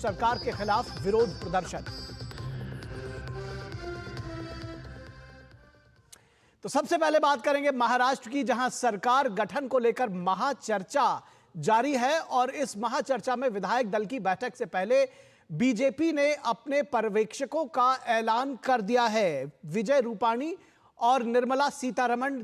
सरकार के खिलाफ विरोध प्रदर्शन। तो सबसे पहले बात करेंगे महाराष्ट्र की, जहां सरकार गठन को लेकर महाचर्चा जारी है और इस महाचर्चा में विधायक दल की बैठक से पहले बीजेपी ने अपने पर्यवेक्षकों का ऐलान कर दिया है। विजय रूपाणी और निर्मला सीतारमण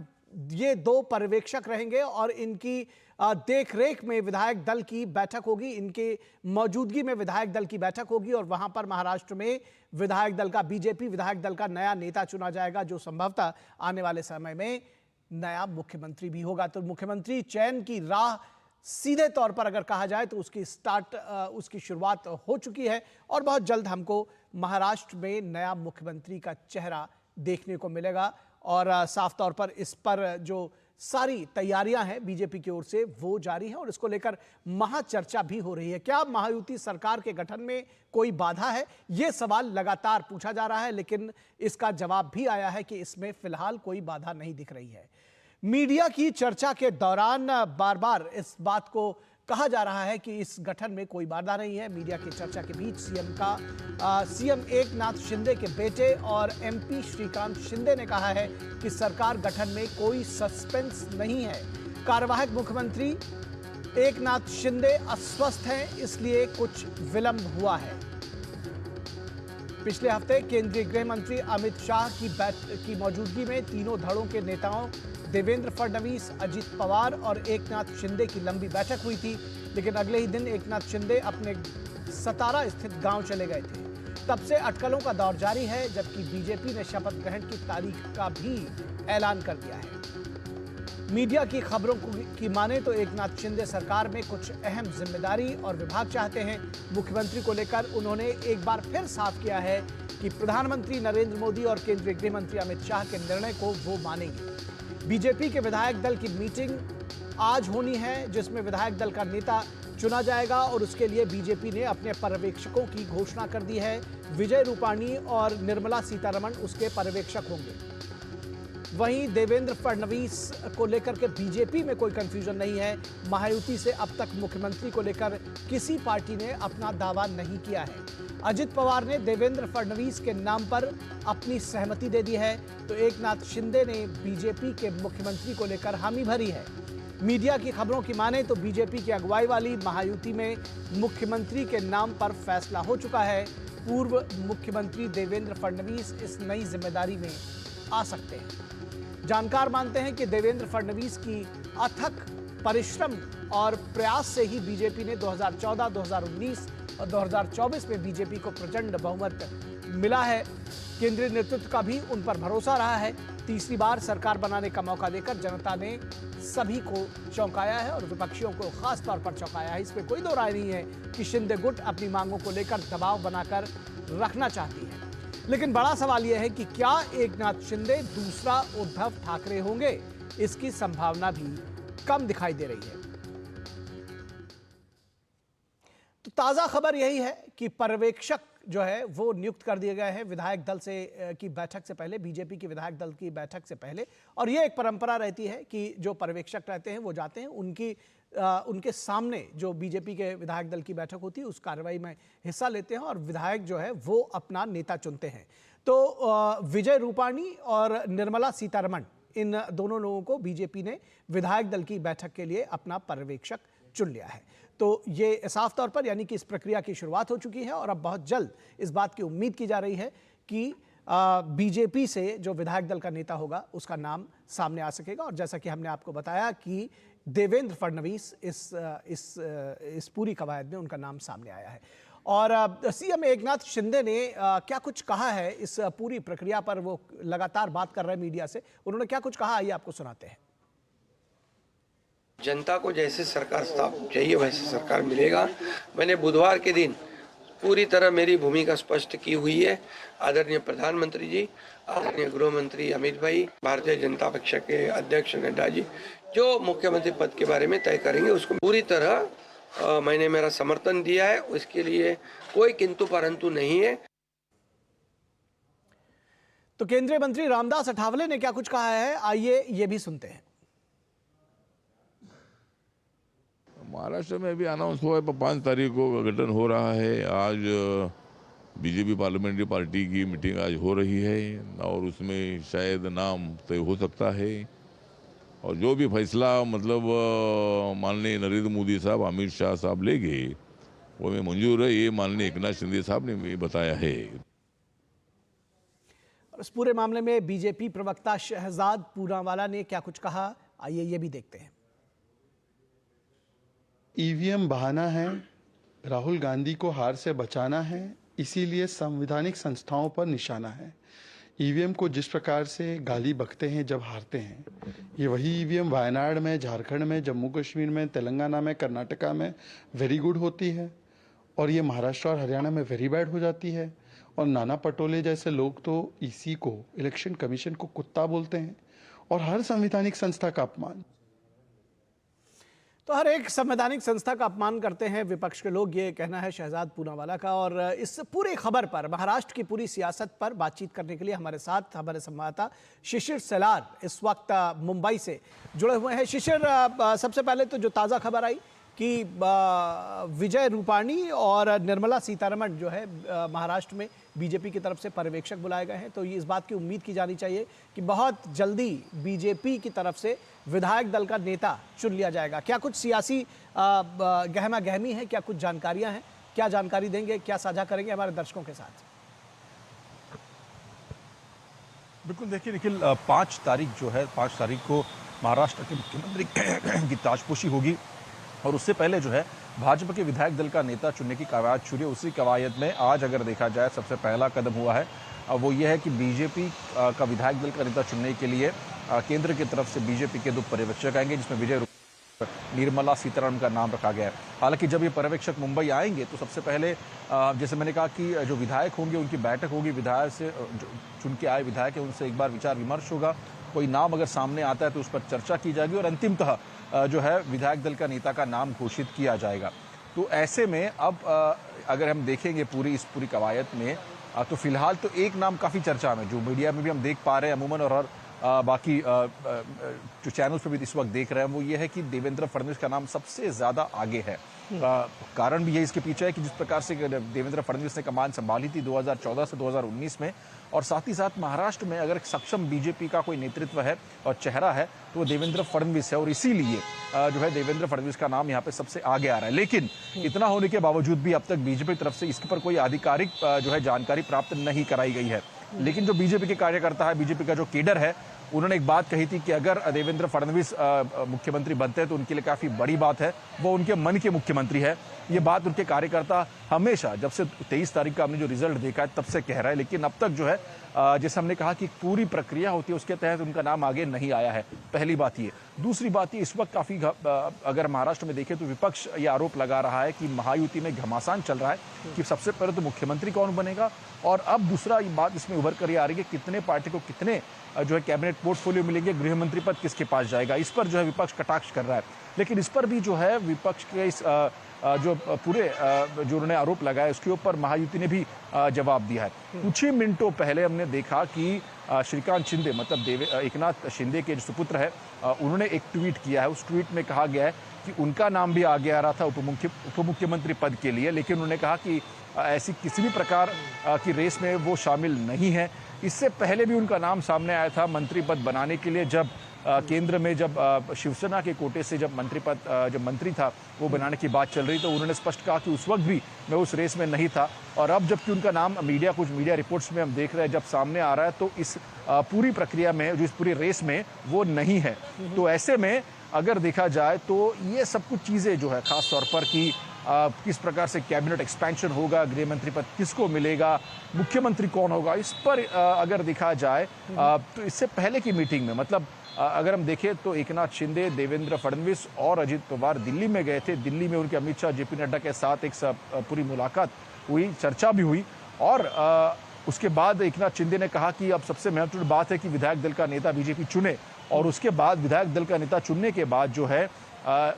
ये दो पर्यवेक्षक रहेंगे और इनकी देखरेख में विधायक दल की बैठक होगी, इनके मौजूदगी में विधायक दल की बैठक होगी और वहां पर महाराष्ट्र में विधायक दल का, बीजेपी विधायक दल का नया नेता चुना जाएगा, जो संभवतः आने वाले समय में नया मुख्यमंत्री भी होगा। तो मुख्यमंत्री चयन की राह सीधे तौर पर अगर कहा जाए तो उसकी शुरुआत हो चुकी है और बहुत जल्द हमको महाराष्ट्र में नया मुख्यमंत्री का चेहरा देखने को मिलेगा। और साफ तौर पर इस पर जो सारी तैयारियां हैं बीजेपी की ओर से वो जारी हैं और इसको लेकर महाचर्चा भी हो रही है। क्या महायुति सरकार के गठन में कोई बाधा है, ये सवाल लगातार पूछा जा रहा है, लेकिन इसका जवाब भी आया है कि इसमें फिलहाल कोई बाधा नहीं दिख रही है। मीडिया की चर्चा के दौरान बार बार इस बात को कहा जा रहा है कि इस गठन में कोई बाधा नहीं है। मीडिया की चर्चा के बीच सीएम एकनाथ शिंदे के बेटे और एमपी श्रीकांत शिंदे ने कहा है कि सरकार गठन में कोई सस्पेंस नहीं है। कार्यवाहक मुख्यमंत्री एकनाथ शिंदे अस्वस्थ हैं, इसलिए कुछ विलंब हुआ है। पिछले हफ्ते केंद्रीय गृह मंत्री अमित शाह की मौजूदगी में तीनों धड़ों के नेताओं देवेंद्र फडणवीस, अजित पवार और एकनाथ शिंदे की लंबी बैठक हुई थी, लेकिन अगले ही दिन एकनाथ शिंदे अपने सतारा स्थित गांव चले गए थे। तब से अटकलों का दौर जारी है, जबकि बीजेपी ने शपथ ग्रहण की तारीख का भी ऐलान कर दिया है। मीडिया की खबरों की माने तो एकनाथ शिंदे सरकार में कुछ अहम जिम्मेदारी और विभाग चाहते हैं। मुख्यमंत्री को लेकर उन्होंने एक बार फिर साफ किया है कि प्रधानमंत्री नरेंद्र मोदी और केंद्रीय गृह मंत्री अमित शाह के निर्णय को वो मानेंगे। बीजेपी के विधायक दल की मीटिंग आज होनी है, जिसमें विधायक दल का नेता चुना जाएगा और उसके लिए बीजेपी ने अपने पर्यवेक्षकों की घोषणा कर दी है। विजय रूपाणी और निर्मला सीतारमण उसके पर्यवेक्षक होंगे। वहीं देवेंद्र फडणवीस को लेकर के बीजेपी में कोई कंफ्यूजन नहीं है। महायुति से अब तक मुख्यमंत्री को लेकर किसी पार्टी ने अपना दावा नहीं किया है। अजित पवार ने देवेंद्र फडणवीस के नाम पर अपनी सहमति दे दी है, तो एकनाथ शिंदे ने बीजेपी के मुख्यमंत्री को लेकर हामी भरी है। मीडिया की खबरों की माने तो बीजेपी की अगुवाई वाली महायुति में मुख्यमंत्री के नाम पर फैसला हो चुका है। पूर्व मुख्यमंत्री देवेंद्र फडणवीस इस नई जिम्मेदारी में आ सकते हैं। जानकार मानते हैं कि देवेंद्र फडणवीस की अथक परिश्रम और प्रयास से ही बीजेपी ने 2014, 2019 और 2024 में बीजेपी को प्रचंड बहुमत मिला है। केंद्रीय नेतृत्व का भी उन पर भरोसा रहा है। तीसरी बार सरकार बनाने का मौका देकर जनता ने सभी को चौंकाया है और विपक्षियों को खास तौर पर चौंकाया है। इसमें कोई दो राय नहीं है कि शिंदे गुट अपनी मांगों को लेकर दबाव बनाकर रखना चाहती है। लेकिन बड़ा सवाल यह है कि क्या एकनाथ शिंदे दूसरा उद्धव ठाकरे होंगे? इसकी संभावना भी कम दिखाई दे रही है। तो ताजा खबर यही है कि पर्यवेक्षक जो है वो नियुक्त कर दिए गए हैं विधायक दल से की बैठक से पहले, बीजेपी की विधायक दल की बैठक से पहले। और ये एक परंपरा रहती है कि जो पर्यवेक्षक रहते हैं वो जाते हैं, उनके सामने जो बीजेपी के विधायक दल की बैठक होती है उस कार्रवाई में हिस्सा लेते हैं और विधायक जो है वो अपना नेता चुनते हैं। तो विजय रूपाणी और निर्मला सीतारमण, इन दोनों लोगों को बीजेपी ने विधायक दल की बैठक के लिए अपना पर्यवेक्षक चुन लिया है। तो ये साफ तौर पर यानी कि इस प्रक्रिया की शुरुआत हो चुकी है और अब बहुत जल्द इस बात की उम्मीद की जा रही है कि बीजेपी से जो विधायक दल का नेता होगा उसका नाम सामने आ सकेगा। और जैसा कि हमने आपको बताया कि देवेंद्र फडणवीस इस पूरी कवायद में उनका नाम सामने आया है। और सीएम एकनाथ शिंदे ने क्या कुछ कहा है इस पूरी प्रक्रिया पर, वो लगातार बात कर रहे हैं मीडिया से। उन्होंने क्या कुछ कहा, आइए आपको सुनाते हैं। जनता को जैसे सरकार चाहिए वैसे सरकार मिलेगा। मैंने बुधवार के दिन पूरी तरह मेरी भूमिका स्पष्ट की हुई है। आदरणीय प्रधानमंत्री जी, आदरणीय गृह मंत्री अमित भाई, भारतीय जनता पक्ष के अध्यक्ष नड्डा जी जो मुख्यमंत्री पद के बारे में तय करेंगे उसको पूरी तरह मैंने मेरा समर्थन दिया है। उसके लिए कोई किंतु परंतु नहीं है। तो केंद्रीय मंत्री रामदास अठावले ने क्या कुछ कहा है, आइए ये भी सुनते हैं। महाराष्ट्र में अभी अनाउंस हुआ है 5 तारीख को गठन हो रहा है। आज बीजेपी पार्लियामेंट्री पार्टी की मीटिंग आज हो रही है और उसमें शायद नाम तय हो सकता है और जो भी फैसला मतलब माननीय नरेंद्र मोदी साहब, अमित शाह साहब लेंगे वो में मंजूर है, ये माननीय एकनाथ शिंदे साहब ने भी बताया है। और इस पूरे मामले में बीजेपी प्रवक्ता शहजाद पूनावाला ने क्या कुछ कहा, आइए ये भी देखते हैं। ईवीएम बहाना है, राहुल गांधी को हार से बचाना है, इसीलिए संवैधानिक संस्थाओं पर निशाना है। ईवीएम को जिस प्रकार से गाली बकते हैं जब हारते हैं, ये वही ईवीएम वायनाड में, झारखंड में, जम्मू कश्मीर में, तेलंगाना में, कर्नाटका में वेरी गुड होती है और ये महाराष्ट्र और हरियाणा में वेरी बैड हो जाती है। और नाना पटोले जैसे लोग तो इसी को, इलेक्शन कमीशन को कुत्ता बोलते हैं और हर संवैधानिक संस्था का अपमान। तो हर एक संवैधानिक संस्था का अपमान करते हैं विपक्ष के लोग, ये कहना है शहजाद पूनावाला का। और इस पूरी खबर पर, महाराष्ट्र की पूरी सियासत पर बातचीत करने के लिए हमारे साथ हमारे संवाददाता शिशिर सेलार इस वक्त मुंबई से जुड़े हुए हैं। शिशिर, सबसे पहले तो जो ताज़ा खबर आई कि विजय रूपाणी और निर्मला सीतारमण जो है महाराष्ट्र में बीजेपी की तरफ से पर्यवेक्षक बुलाए गए हैं, तो ये इस बात की उम्मीद की जानी चाहिए कि बहुत जल्दी बीजेपी की तरफ से विधायक दल का नेता चुन लिया जाएगा। क्या कुछ सियासी गहमा गहमी है, क्या कुछ जानकारियां हैं, क्या जानकारी देंगे, क्या साझा करेंगे हमारे दर्शकों के साथ? बिल्कुल, देखिए निखिल, 5 तारीख जो है, 5 तारीख को महाराष्ट्र के मुख्यमंत्री की ताजपोशी होगी और उससे पहले जो है भाजपा के विधायक दल का नेता चुनने की कवायद शुरू है। उसी कवायद में आज अगर देखा जाए सबसे पहला कदम हुआ है, वो ये है कि बीजेपी का विधायक दल का नेता चुनने के लिए केंद्र की तरफ से बीजेपी के 2 पर्यवेक्षक आएंगे, जिसमें विजय निर्मला सीतारमण का नाम रखा गया है। हालांकि जब ये पर्यवेक्षक मुंबई आएंगे तो सबसे पहले जैसे मैंने कहा कि जो विधायक होंगे उनकी बैठक होगी, विधायक से चुन के आए विधायक है उनसे एक बार विचार विमर्श होगा, कोई नाम अगर सामने आता है तो उस पर चर्चा की जाएगी और अंतिमतः जो है विधायक दल का नेता का नाम घोषित किया जाएगा। तो ऐसे में अब अगर हम देखेंगे पूरी कवायद में तो फिलहाल तो एक नाम काफ़ी चर्चा में, जो मीडिया में भी हम देख पा रहे हैं अमूमन और बाकी जो चैनल्स पे भी इस वक्त देख रहे हैं, वो ये है कि देवेंद्र फडणवीस का नाम सबसे ज़्यादा आगे है। कारण भी ये इसके पीछे है कि जिस प्रकार से देवेंद्र फडणवीस ने कमान संभाली थी 2014 से 2019 में, और साथ ही साथ महाराष्ट्र में अगर सक्षम बीजेपी का कोई नेतृत्व है और चेहरा है तो वो देवेंद्र फडणवीस है और इसीलिए जो है देवेंद्र फडणवीस का नाम यहाँ पे सबसे आगे आ रहा है। लेकिन इतना होने के बावजूद भी अब तक बीजेपी की तरफ से इसके पर कोई आधिकारिक जो है जानकारी प्राप्त नहीं कराई गई है। लेकिन जो बीजेपी के कार्यकर्ता है, बीजेपी का जो केडर है, उन्होंने एक बात कही थी कि अगर देवेंद्र फडणवीस मुख्यमंत्री बनते हैं तो उनके लिए काफ़ी बड़ी बात है, वो उनके मन के मुख्यमंत्री है। ये बात उनके कार्यकर्ता हमेशा, जब से 23 तारीख का हमने जो रिजल्ट देखा है तब से कह रहा है। लेकिन अब तक जो है जैसे हमने कहा कि पूरी प्रक्रिया होती है उसके तहत उनका नाम आगे नहीं आया है, पहली बात ये। दूसरी बात ये, इस वक्त काफ़ी अगर महाराष्ट्र में देखें तो विपक्ष ये आरोप लगा रहा है कि महायुति में घमासान चल रहा है कि सबसे पहले तो मुख्यमंत्री कौन बनेगा, और अब दूसरा बात इसमें उभर कर आ रही है कितने पार्टी को कितने जो है कैबिनेट पोर्टफोलियो मिलेंगे, गृह मंत्री पद किसके पास जाएगा, इस पर जो है विपक्ष कटाक्ष कर रहा है। लेकिन इस पर भी जो है विपक्ष के इस जो पूरे जो उन्होंने आरोप लगाया उसके ऊपर महायुति ने भी जवाब दिया है। कुछ ही मिनटों पहले हमने देखा कि श्रीकांत शिंदे मतलब एकनाथ शिंदे के जो सुपुत्र है, उन्होंने एक ट्वीट किया है। उस ट्वीट में कहा गया है कि उनका नाम भी आगे आ रहा था उप मुख्यमंत्री पद के लिए, लेकिन उन्होंने कहा कि ऐसी किसी भी प्रकार की रेस में वो शामिल नहीं है। इससे पहले भी उनका नाम सामने आया था मंत्री पद बनाने के लिए, जब केंद्र में जब शिवसेना के कोटे से जब मंत्री था वो बनाने की बात चल रही, तो उन्होंने स्पष्ट कहा कि उस वक्त भी मैं उस रेस में नहीं था। और अब जबकि उनका नाम कुछ मीडिया रिपोर्ट्स में हम देख रहे हैं जब सामने आ रहा है, तो इस पूरी प्रक्रिया में, जो इस पूरी रेस में वो नहीं है। तो ऐसे में अगर देखा जाए तो ये सब कुछ चीज़ें जो है खास तौर पर कि किस प्रकार से कैबिनेट एक्सपेंशन होगा, गृह मंत्री पद किसको मिलेगा, मुख्यमंत्री कौन होगा, इस पर अगर देखा जाए तो इससे पहले की मीटिंग में मतलब अगर हम देखें तो एकनाथ शिंदे, देवेंद्र फडणवीस और अजित पवार दिल्ली में गए थे। दिल्ली में उनके अमित शाह, जेपी नड्डा के साथ एक पूरी मुलाकात हुई, चर्चा भी हुई, और उसके बाद एकनाथ शिंदे ने कहा कि अब सबसे महत्वपूर्ण बात है कि विधायक दल का नेता बीजेपी चुने। और उसके बाद विधायक दल का नेता चुनने के बाद जो है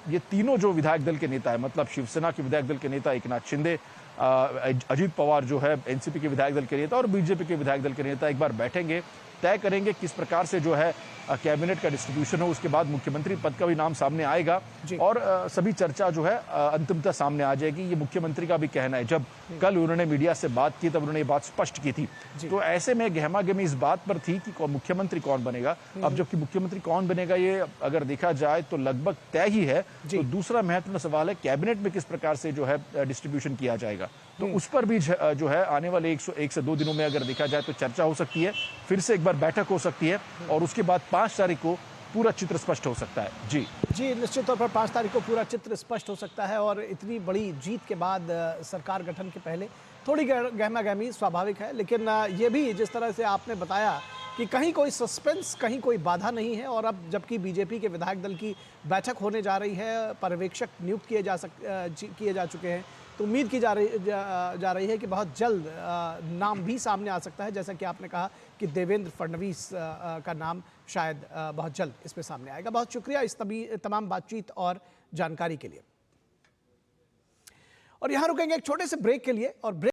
ये तीनों जो विधायक दल के नेता है, मतलब शिवसेना के विधायक दल के नेता एकनाथ शिंदे, अजित पवार जो है एनसीपी के विधायक दल के नेता और बीजेपी के विधायक दल के नेता एक बार बैठेंगे तय करेंगे किस प्रकार से जो है कैबिनेट का डिस्ट्रीब्यूशन हो, उसके बाद मुख्यमंत्री पद का भी नाम सामने आएगा और सभी चर्चा जो है अंतिमतः सामने आ जाएगी। ये मुख्यमंत्री का भी कहना है। जब कल उन्होंने मीडिया से बात की तब उन्होंने ये बात स्पष्ट की थी। तो ऐसे में गहमा-गहमी इस बात पर थी कि मुख्यमंत्री कौन बनेगा। अब जबकि मुख्यमंत्री कौन बनेगा ये अगर देखा जाए तो लगभग तय ही है। तो दूसरा महत्वपूर्ण सवाल है कैबिनेट में किस प्रकार से जो है डिस्ट्रीब्यूशन किया जाएगा। तो उस पर भी जो है आने वाले 1 से 2 दिनों में अगर देखा जाए तो चर्चा हो सकती है, फिर से एक बार बैठक हो सकती है और उसके बाद 5 तारीख को पूरा चित्र स्पष्ट हो सकता है। जी निश्चित तौर पर 5 तारीख को पूरा चित्र स्पष्ट हो सकता है और इतनी बड़ी जीत के बाद सरकार गठन के पहले थोड़ी गहमा-गहमी स्वाभाविक है। लेकिन ये भी जिस तरह से आपने बताया कि कहीं कोई सस्पेंस, कहीं कोई बाधा नहीं है और अब जबकि बीजेपी के विधायक दल की बैठक होने जा रही है, पर्यवेक्षक नियुक्त किए जा चुके हैं, तो उम्मीद की जा रही है कि बहुत जल्द नाम भी सामने आ सकता है। जैसा कि आपने कहा कि देवेंद्र फडणवीस का नाम शायद बहुत जल्द इसमें सामने आएगा। बहुत शुक्रिया इस तमाम बातचीत और जानकारी के लिए। और यहाँ रुकेंगे एक छोटे से ब्रेक के लिए और